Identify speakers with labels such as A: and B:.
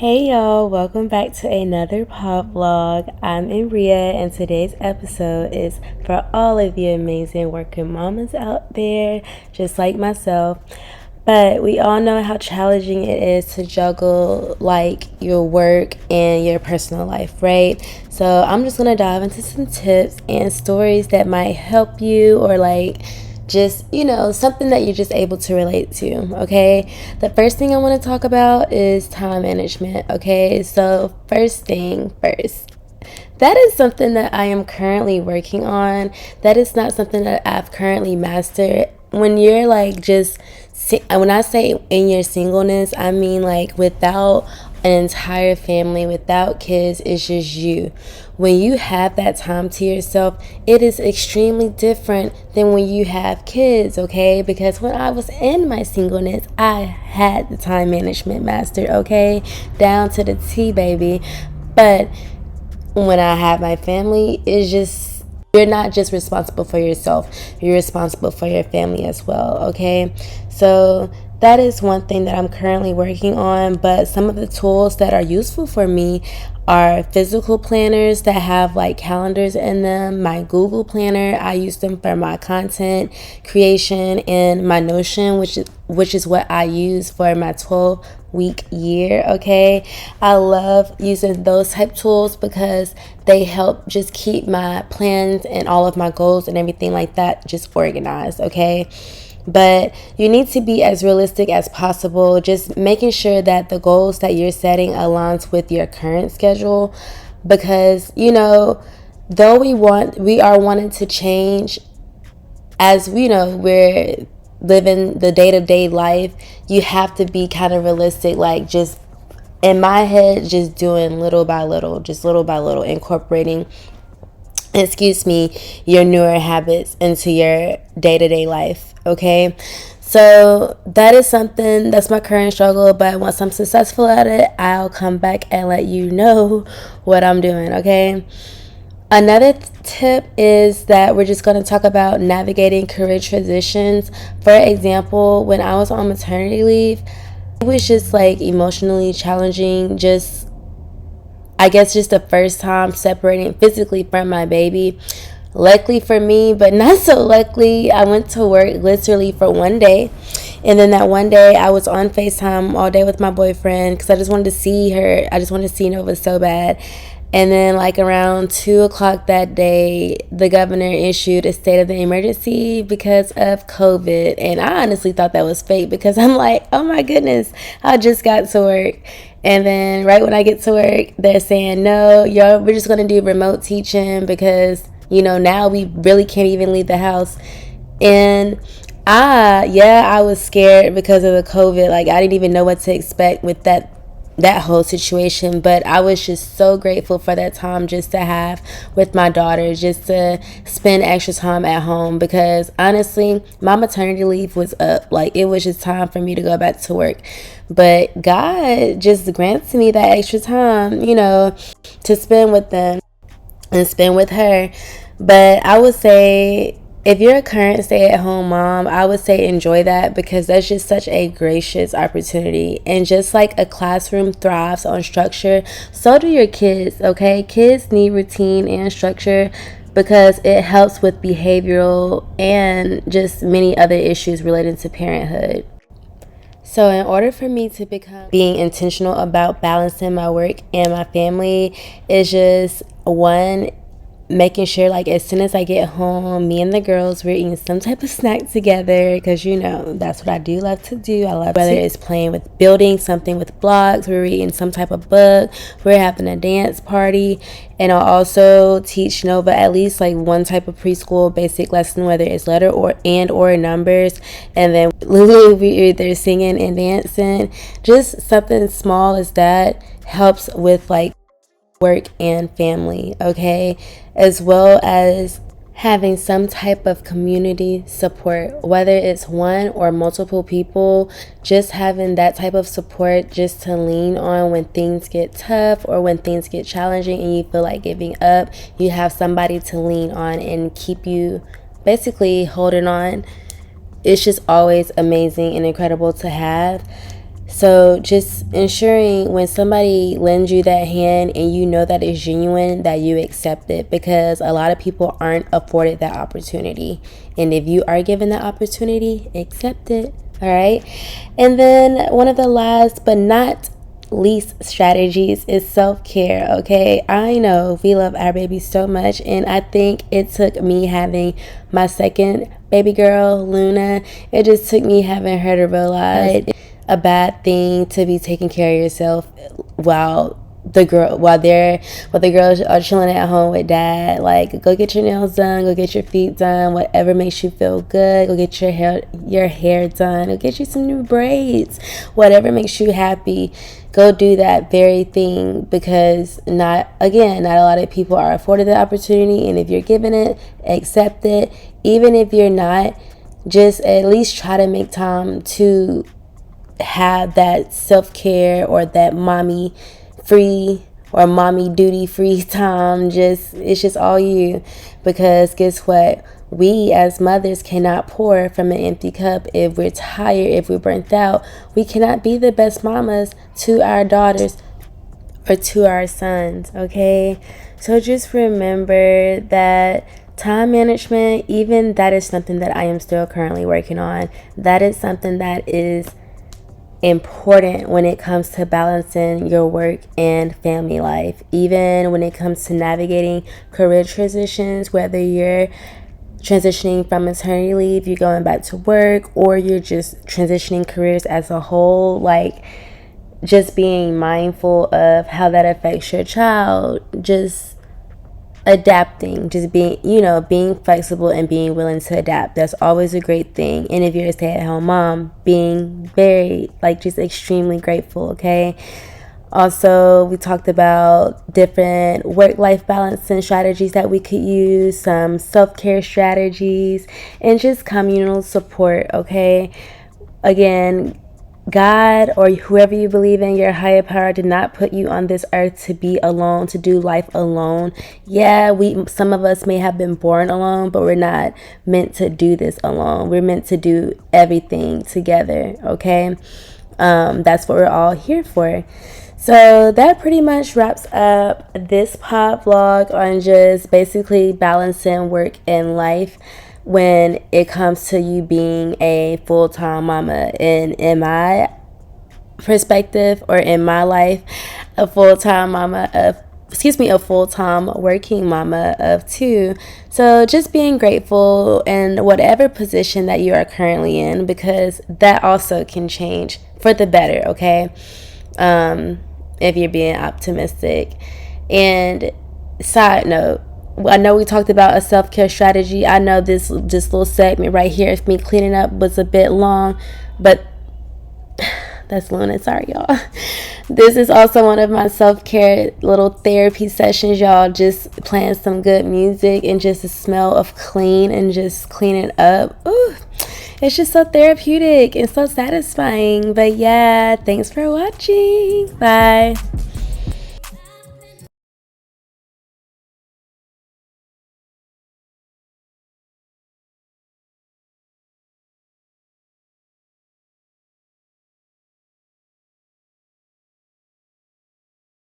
A: Hey y'all, welcome back to another pod vlog. I'm Imria, and today's episode is for all of you amazing working mamas out there, just like myself. But we all know how challenging it is to juggle like your work and your personal life, right? So I'm just gonna dive into some tips and stories that might help you or just something that you're just able to relate to. Okay, the first thing I want to talk about is time management. Okay, so first thing first, that is something that I am currently working on. That is not something that I've currently mastered. When you're when I say in your singleness, I mean like without an entire family, without kids, it's just you. When you have that time to yourself, it is extremely different than when you have kids, okay? Because when I was in my singleness, I had the time management mastered, okay? Down to the T, baby. But when I have my family, it's just, you're not just responsible for yourself, you're responsible for your family as well, okay? So that is one thing that I'm currently working on. But some of the tools that are useful for me are physical planners that have like calendars in them. My Google Planner, I use them for my content creation, and my Notion, which is what I use for my 12-week year. Okay, I love using those type tools because they help just keep my plans and all of my goals and everything like that just organized. Okay, but you need to be as realistic as possible, just making sure that the goals that you're setting aligns with your current schedule. Because though we are wanting to change, as we're living the day-to-day life, you have to be kind of realistic, like just in my head, just doing little by little, incorporating your newer habits into your day-to-day life. Okay, so that is something that's my current struggle, but once I'm successful at it, I'll come back and let you know what I'm doing. Okay, another tip is that we're just going to talk about navigating career transitions. For example, when I was on maternity leave, it was just like emotionally challenging, just the first time separating physically from my baby. Luckily for me, but not so luckily, I went to work literally for one day. And then that one day, I was on FaceTime all day with my boyfriend because I just wanted to see her. I just wanted to see Nova so bad. And then like around 2 o'clock that day, the governor issued a state of the emergency because of COVID. And I honestly thought that was fake because I'm like, oh my goodness, I just got to work. And then right when I get to work, they're saying, no, we're just going to do remote teaching because, now we really can't even leave the house. And I was scared because of the COVID. Like, I didn't even know what to expect with that whole situation, but I was just so grateful for that time just to have with my daughter, just to spend extra time at home, because honestly my maternity leave was up. Like, it was just time for me to go back to work, but God just grants me that extra time, to spend with them and spend with her. But I would say, if you're a current stay-at-home mom, I would say enjoy that, because that's just such a gracious opportunity. And just like a classroom thrives on structure, so do your kids, okay? Kids need routine and structure because it helps with behavioral and just many other issues related to parenthood. So in order for me to become being intentional about balancing my work and my family, is just one, making sure like as soon as I get home, me and the girls, we're eating some type of snack together, because that's what I do love to do. I love, whether it's playing with building something with blocks, we're reading some type of book, we're having a dance party. And I'll also teach Nova at least like one type of preschool basic lesson, whether it's letter or numbers. And then literally we're either singing and dancing. Just something small as that helps with like work and family, okay? As well as having some type of community support, whether it's one or multiple people. Just having that type of support just to lean on when things get tough or when things get challenging and you feel like giving up, you have somebody to lean on and keep you basically holding on. It's just always amazing and incredible to have. So just ensuring when somebody lends you that hand and you know that it's genuine, that you accept it, because a lot of people aren't afforded that opportunity. And if you are given that opportunity, accept it. All right. And then one of the last but not least strategies is self-care. Okay, I know we love our baby so much, and I think it took me having my second baby girl, Luna, it just took me having her to realize it's a bad thing to be taking care of yourself while the girls are chilling at home with dad. Like, go get your nails done, go get your feet done, whatever makes you feel good. Go get your hair done, go get you some new braids, whatever makes you happy. Go do that very thing, because not a lot of people are afforded the opportunity, and if you're given it, accept it. Even if you're not, just at least try to make time to have that self-care or that mommy free or mommy duty free time. It's just all you, because guess what, we as mothers cannot pour from an empty cup. If we're tired, if we're burnt out, we cannot be the best mamas to our daughters or to our sons. Okay, so just remember that time management, even that is something that I am still currently working on. That is something that is important when it comes to balancing your work and family life, even when it comes to navigating career transitions, whether you're transitioning from maternity leave, you're going back to work, or you're just transitioning careers as a whole. Like, just being mindful of how that affects your child, just adapting, just being flexible and being willing to adapt. That's always a great thing. And if you're a stay-at-home mom, being very, just extremely grateful. Okay, also we talked about different work-life balancing strategies that we could use, some self-care strategies, and just communal support. Okay, again, God, or whoever you believe in, your higher power, did not put you on this earth to be alone, to do life alone. Yeah, some of us may have been born alone, but we're not meant to do this alone. We're meant to do everything together. Okay, that's what we're all here for. So that pretty much wraps up this pod vlog on just basically balancing work and life when it comes to you being a full-time mama. And in my perspective, or in my life, a full-time working mama of two. So just being grateful in whatever position that you are currently in, because that also can change for the better. Okay, if you're being optimistic. And side note, I know we talked about a self-care strategy. I know this little segment right here, me cleaning up, was a bit long, but that's Luna. Sorry, y'all. This is also one of my self-care little therapy sessions, y'all. Just playing some good music and just the smell of clean and just cleaning up. Ooh, it's just so therapeutic and so satisfying. But yeah, thanks for watching. Bye.